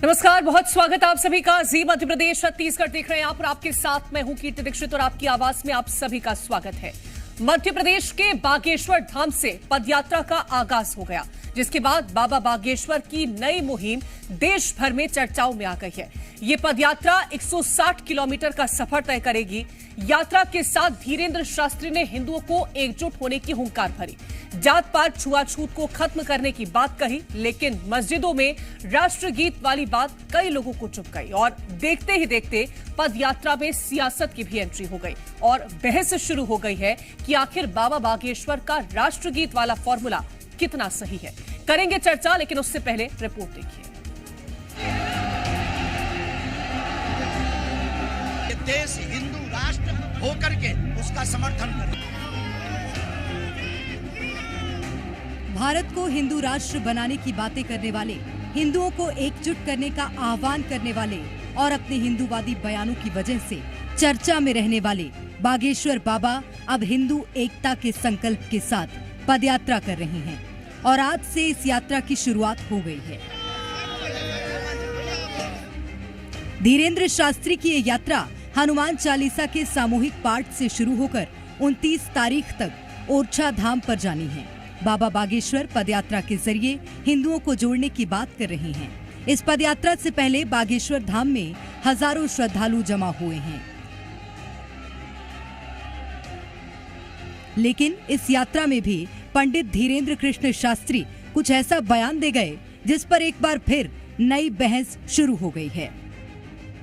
नमस्कार, बहुत स्वागत आप सभी का। जी मध्य प्रदेश छत्तीसगढ़ देख रहे हैं आप और आपके साथ मैं हूं कीर्ति दीक्षित और आपकी आवाज में आप सभी का स्वागत है। मध्य प्रदेश के बागेश्वर धाम से पदयात्रा का आगाज हो गया, जिसके बाद बाबा बागेश्वर की नई मुहिम देश भर में चर्चाओं में आ गई है। ये पदयात्रा 160 किलोमीटर का सफर तय करेगी। यात्रा के साथ धीरेन्द्र शास्त्री ने हिंदुओं को एकजुट होने की हुंकार भरी, जात पात छुआछूत को खत्म करने की बात कही, लेकिन मस्जिदों में राष्ट्रगीत वाली बात कई लोगों को चुभ गई और देखते ही देखते पदयात्रा में सियासत की भी एंट्री हो गई और बहस शुरू हो गई है कि आखिर बाबा बागेश्वर का राष्ट्रगीत वाला फॉर्मूला कितना सही है। करेंगे चर्चा, लेकिन उससे पहले रिपोर्ट देखिए। देश हिंदू राष्ट्र होकर के उसका समर्थन करें। भारत को हिंदू राष्ट्र बनाने की बातें करने वाले, हिंदुओं को एकजुट करने का आह्वान करने वाले और अपने हिंदूवादी बयानों की वजह से चर्चा में रहने वाले बागेश्वर बाबा अब हिंदू एकता के संकल्प के साथ पदयात्रा कर रहे हैं और आज से इस यात्रा की शुरुआत हो गई है। धीरेन्द्र शास्त्री की ये यात्रा हनुमान चालीसा के सामूहिक पाठ से शुरू होकर 29 तारीख तक ओरछा धाम पर जानी है। बाबा बागेश्वर पदयात्रा के जरिए हिंदुओं को जोड़ने की बात कर रहे हैं। इस पदयात्रा से पहले बागेश्वर धाम में हजारों श्रद्धालु जमा हुए हैं, लेकिन इस यात्रा में भी पंडित धीरेन्द्र कृष्ण शास्त्री कुछ ऐसा बयान दे गए जिस पर एक बार फिर नई बहस शुरू हो गई है।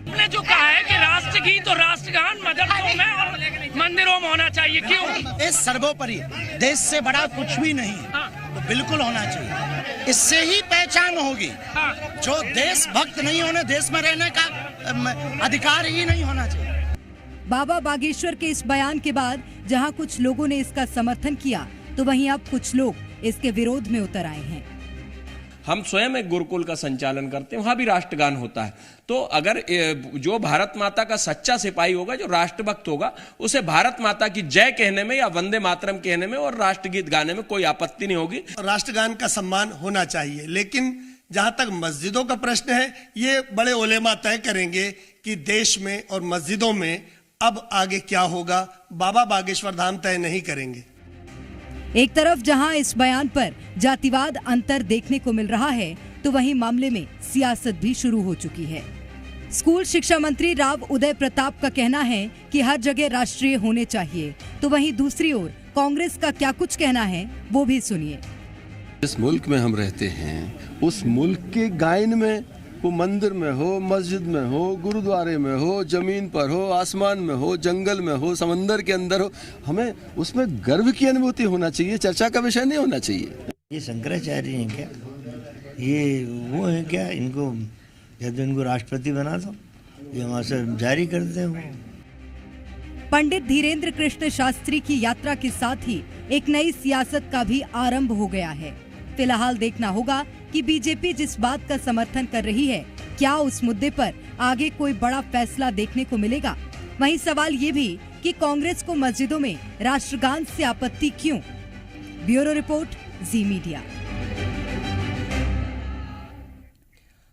हमने जो कहा है कि राष्ट्रगीत और राष्ट्रगान मदरसों में और मंदिरों में होना चाहिए, क्यों? इस सर्वोपरि देश से बड़ा कुछ भी नहीं है, तो बिल्कुल होना चाहिए। इससे ही पहचान होगी। जो देशभक्त नहीं होने, देश में रहने का अधिकार ही नहीं होना चाहिए। बाबा बागेश्वर के इस बयान के बाद जहां कुछ लोगों ने इसका समर्थन किया, तो वहीं अब कुछ लोग इसके विरोध में उतर आए हैं। हम स्वयं एक गुरुकुल का संचालन करते हैं, वहां भी राष्ट्रगान होता है। तो अगर जो भारत माता का सच्चा सिपाही होगा, जो राष्ट्रभक्त होगा, उसे भारत माता की जय कहने में या वंदे मातरम कहने में और राष्ट्रगीत गाने में कोई आपत्ति नहीं होगी। राष्ट्रगान का सम्मान होना चाहिए, लेकिन जहां तक मस्जिदों का प्रश्न है, ये बड़े उलेमा तय करेंगे कि देश में और मस्जिदों में अब आगे क्या होगा। बाबा बागेश्वर धाम तय नहीं करेंगे। एक तरफ जहां इस बयान पर जातिवाद अंतर देखने को मिल रहा है, तो वहीं मामले में सियासत भी शुरू हो चुकी है। स्कूल शिक्षा मंत्री राव उदय प्रताप का कहना है कि हर जगह राष्ट्रीय होने चाहिए, तो वहीं दूसरी ओर कांग्रेस का क्या कुछ कहना है, वो भी सुनिए। जिस मुल्क में हम रहते हैं, उस मुल्क के गायन में, वो मंदिर में हो, मस्जिद में हो, गुरुद्वारे में हो, जमीन पर हो, आसमान में हो, जंगल में हो, समंदर के अंदर हो, हमें उसमें गर्व की अनुभूति होना चाहिए। चर्चा का विषय नहीं होना चाहिए। ये शंकराचार्य हैं क्या? ये वो हैं क्या? इनको या तो इनको राष्ट्रपति बना दो या वहाँ से जारी कर दे। पंडित धीरेन्द्र कृष्ण शास्त्री की यात्रा के साथ ही एक नई सियासत का भी आरंभ हो गया है। फिलहाल देखना होगा कि बीजेपी जिस बात का समर्थन कर रही है, क्या उस मुद्दे पर आगे कोई बड़ा फैसला देखने को मिलेगा। वहीं सवाल ये भी कि कांग्रेस को मस्जिदों में राष्ट्रगान से आपत्ति क्यों। ब्यूरो रिपोर्ट, जी मीडिया।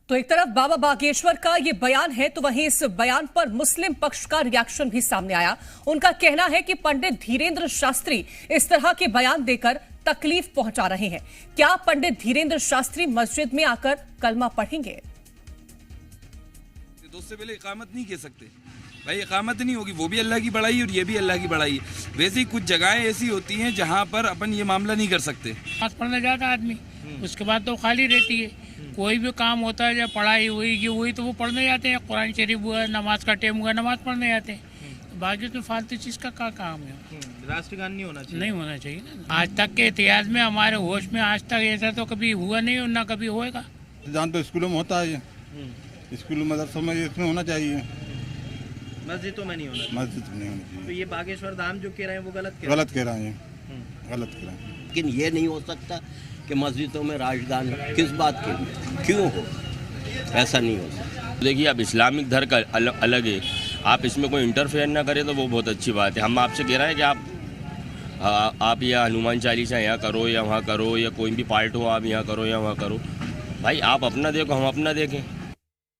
तो एक तरफ बाबा बागेश्वर का ये बयान है, तो वहीं इस बयान पर मुस्लिम पक्ष का रिएक्शन भी सामने आया। उनका कहना है कि पंडित धीरेन्द्र शास्त्री इस तरह के बयान देकर तकलीफ पहुंचा रहे हैं। क्या पंडित धीरेन्द्र शास्त्री मस्जिद में आकर कलमा पढ़ेंगे? दोस्त से पहले इकामत नहीं कह सकते भाई, इकामत नहीं होगी। वो भी अल्लाह की बड़ाई और ये भी अल्लाह की बड़ाई है। वैसे ही कुछ जगहें ऐसी होती हैं जहां पर अपन ये मामला नहीं कर सकते। नमाज पढ़ने जाता आदमी, उसके बाद तो खाली रहती है। कोई भी काम होता है, जब पढ़ाई हुई तो वो पढ़ने जाते हैं। कुरान शरीफ हुआ, नमाज का टाइम हुआ, नमाज पढ़ने जाते हैं। बाकी तो फालतू चीज का क्या काम है? राष्ट्रगान नहीं होना चाहिए। नहीं होना चाहिए ना। आज तक के इतिहास में, हमारे होश में आज तक ऐसा तो कभी हुआ नहीं और ना कभी होएगा। जहाँ तो स्कूलों में होता है, स्कूल मदरसों में इसमें होना चाहिए, मस्जिदों में नहीं होना चाहिए। मस्जिद में नहीं होना चाहिए। तो ये बागेश्वर धाम जो कह रहे हैं वो गलत कह रहे हैं। गलत कह रहे हैं, गलत कह रहे हैं। लेकिन ये नहीं हो सकता कि मस्जिदों में राष्ट्रगान किस बात के लिए, क्यों हो, ऐसा नहीं हो सकता। देखिए, अब इस्लामिक धर्म का अलग है, आप इसमें कोई इंटरफेयर ना करें तो वो बहुत अच्छी बात है। हम आपसे कह रहे हैं कि आप या हनुमान चालीसा यहाँ करो या वहाँ करो, या कोई भी पार्ट हो आप यहाँ करो या वहाँ करो। भाई आप अपना देखो, हम अपना देखें।